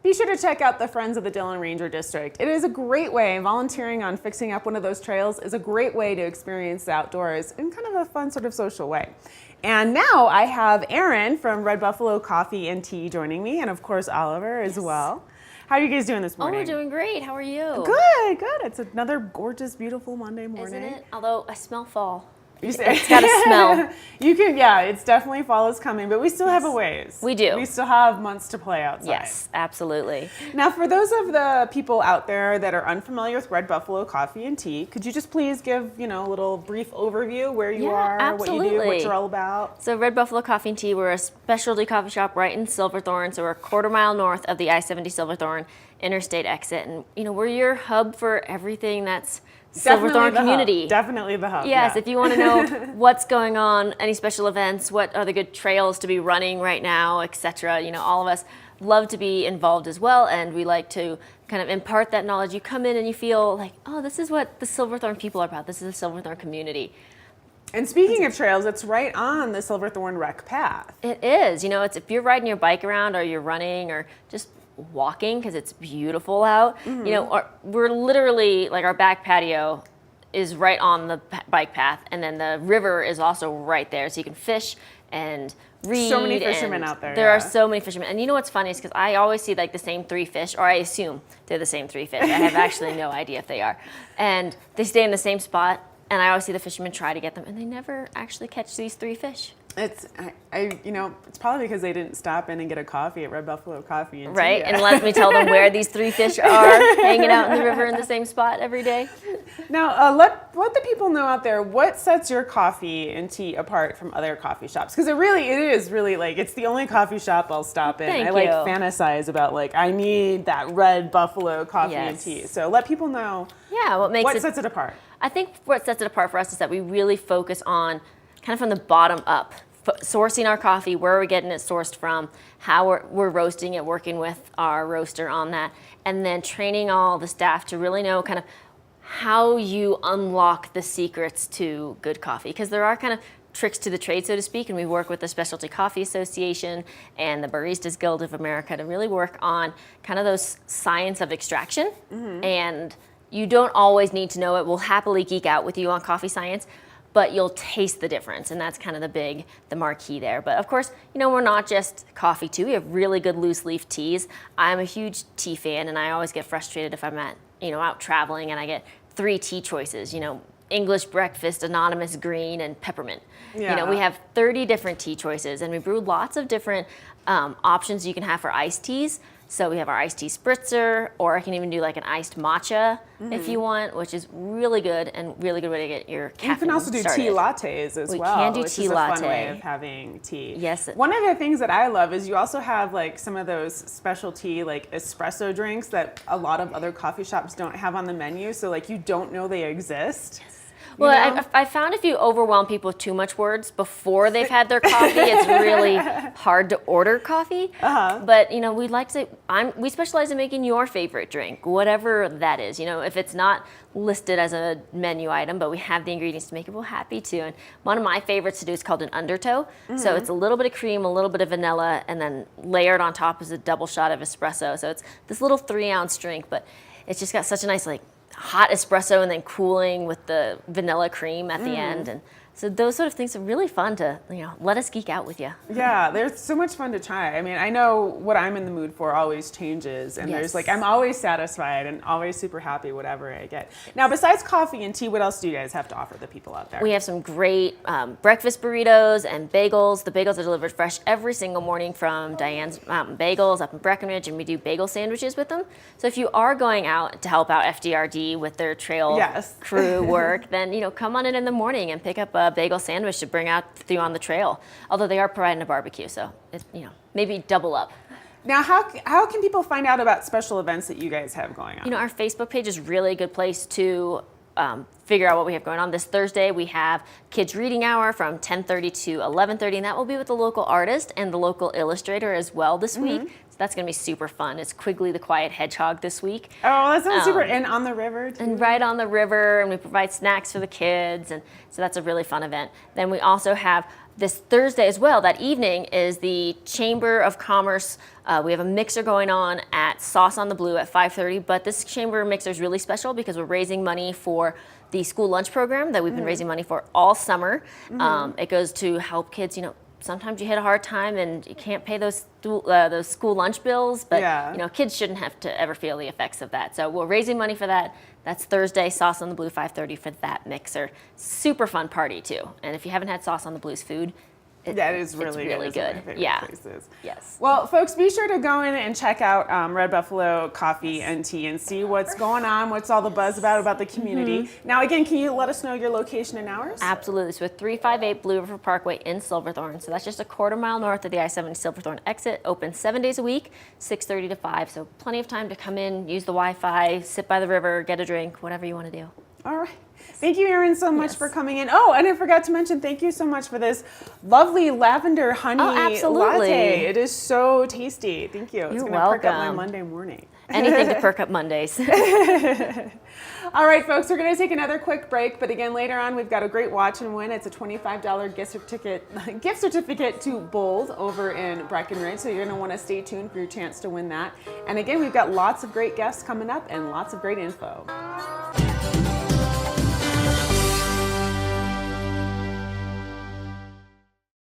be sure to check out the Friends of the Dillon Ranger District. It is a great way, volunteering on fixing up one of those trails is a great way to experience the outdoors in kind of a fun sort of social way. And now I have Erin from Red Buffalo Coffee and Tea joining me, and of course Oliver as well. How are you guys doing this morning? Oh, we're doing great. How are you? Good, good. It's another gorgeous, beautiful Monday morning. Isn't it? Although I smell fall. You say, it's got a smell. You can, yeah, it's definitely fall is coming, but we still have a ways. We do. We still have months to play outside. Yes, absolutely. Now, for those of the people out there that are unfamiliar with Red Buffalo Coffee and Tea, could you just please give, a little brief overview where you are, absolutely. what you do, what you're all about? So Red Buffalo Coffee and Tea, we're a specialty coffee shop right in Silverthorne, so we're a quarter-mile north of the I-70 Silverthorne interstate exit, and we're your hub for everything that's Silverthorne community. Definitely the hub. Yes, yeah. if you want to know what's going on, any special events, what are the good trails to be running right now, etc. All of us love to be involved as well, and we like to kind of impart that knowledge. You come in and you feel like, oh, this is what the Silverthorne people are about. This is the Silverthorne community. And speaking of trails, it's right on the Silverthorne Rec Path. It is. It's if you're riding your bike around or you're running or just walking because it's beautiful out. We're literally like our back patio is right on the bike path, and then the river is also right there, so you can fish and read. So many fishermen out there. There are so many fishermen, and what's funny is because I always see like the same 3 fish, or I assume they're the same 3 fish. I have actually no idea if they are, and they stay in the same spot. And I always see the fishermen try to get them, and they never actually catch these 3 fish. It's probably because they didn't stop in and get a coffee at Red Buffalo Coffee and Tea. Right, and let me tell them where these 3 fish are hanging out in the river in the same spot every day. Now, let the people know out there what sets your coffee and tea apart from other coffee shops, because it is really like it's the only coffee shop I'll stop in. Thank I you. Fantasize about I need that Red Buffalo Coffee and Tea. So let people know. Yeah, what sets it apart. I think what sets it apart for us is that we really focus on kind of from the bottom up, sourcing our coffee, where are we getting it sourced from, how we're roasting it, working with our roaster on that, and then training all the staff to really know kind of how you unlock the secrets to good coffee. Because there are kind of tricks to the trade, so to speak, and we work with the Specialty Coffee Association and the Baristas Guild of America to really work on kind of those science of extraction. And you don't always need to know it. We'll happily geek out with you on coffee science, but you'll taste the difference, and that's kind of the marquee there. But of course, we're not just coffee too. We have really good loose leaf teas. I'm a huge tea fan, and I always get frustrated if I'm out traveling and I get 3 tea choices. English breakfast, anonymous green, and peppermint. Yeah. We have 30 different tea choices, and we brew lots of different options you can have for iced teas. So we have our iced tea spritzer, or I can even do like an iced matcha if you want, which is really good and really good way to get your caffeine. You can also do started. tea lattes as well. We can do which tea is a latte. fun way of having tea. Yes. One of the things that I love is you also have some of those specialty espresso drinks that a lot of other coffee shops don't have on the menu. So you don't know they exist. Yes. Well, I found if you overwhelm people with too much words before they've had their coffee, it's really hard to order coffee. But we'd like to say we specialize in making your favorite drink, whatever that is. If it's not listed as a menu item, but we have the ingredients to make it, we're happy to. And one of my favorites to do is called an undertow. So it's a little bit of cream, a little bit of vanilla, and then layered on top is a double shot of espresso. So it's this little 3-ounce drink, but it's just got such a nice hot espresso and then cooling with the vanilla cream at the end. And so those sort of things are really fun to, let us geek out with you. Yeah, there's so much fun to try. I mean, I know what I'm in the mood for always changes, and Yes. I'm always satisfied and always super happy whatever I get. Now, besides coffee and tea, what else do you guys have to offer the people out there? We have some great breakfast burritos and bagels. The bagels are delivered fresh every single morning from Diane's Mountain Bagels up in Breckenridge, and we do bagel sandwiches with them. So if you are going out to help out FDRD with their trail crew work, then come on in the morning and pick up a bagel sandwich to bring out with you on the trail. Although they are providing a barbecue, so maybe double up. Now, how can people find out about special events that you guys have going on? Our Facebook page is really a good place to figure out what we have going on. This Thursday, we have Kids Reading Hour from 10:30 to 11:30, and that will be with the local artist and the local illustrator as well this week. So that's going to be super fun. It's Quigley the Quiet Hedgehog this week. Oh, that sounds super. And on the river, too. And right on the river, and we provide snacks for the kids, and so that's a really fun event. Then we also have this Thursday as well, that evening, is the Chamber of Commerce. We have a mixer going on at Sauce on the Blue at 5:30, but this chamber mixer is really special because we're raising money for the school lunch program that we've been raising money for all summer. It goes to help kids, sometimes you hit a hard time and you can't pay those school lunch bills, but kids shouldn't have to ever feel the effects of that. So we're raising money for that. That's Thursday, Sauce on the Blue, 5:30 for that mixer. Super fun party too. And if you haven't had Sauce on the Blue's food, that is really it's good. really It's one of good. my favorite Yeah. places. Yes. Well, folks, be sure to go in and check out Red Buffalo Coffee and Tea and see what's going on, what's all the buzz about the community. Now, again, can you let us know your location and hours? Absolutely. So 358 Blue River Parkway in Silverthorne. So that's just a quarter mile north of the I-70 Silverthorne exit. Open 7 days a week, 6:30 to 5. So plenty of time to come in, use the Wi-Fi, sit by the river, get a drink, whatever you want to do. All right. Thank you, Erin, so much for coming in. Oh, and I forgot to mention, thank you so much for this lovely lavender honey absolutely. latte. It is so tasty. Thank you. It's You're going to perk up my welcome. Monday morning. Anything to perk up Mondays. All right, folks, we're going to take another quick break, but again, later on, we've got a great watch and win. It's a $25 gift certificate to Bold over in Breckenridge, so you're going to want to stay tuned for your chance to win that. And again, we've got lots of great guests coming up and lots of great info.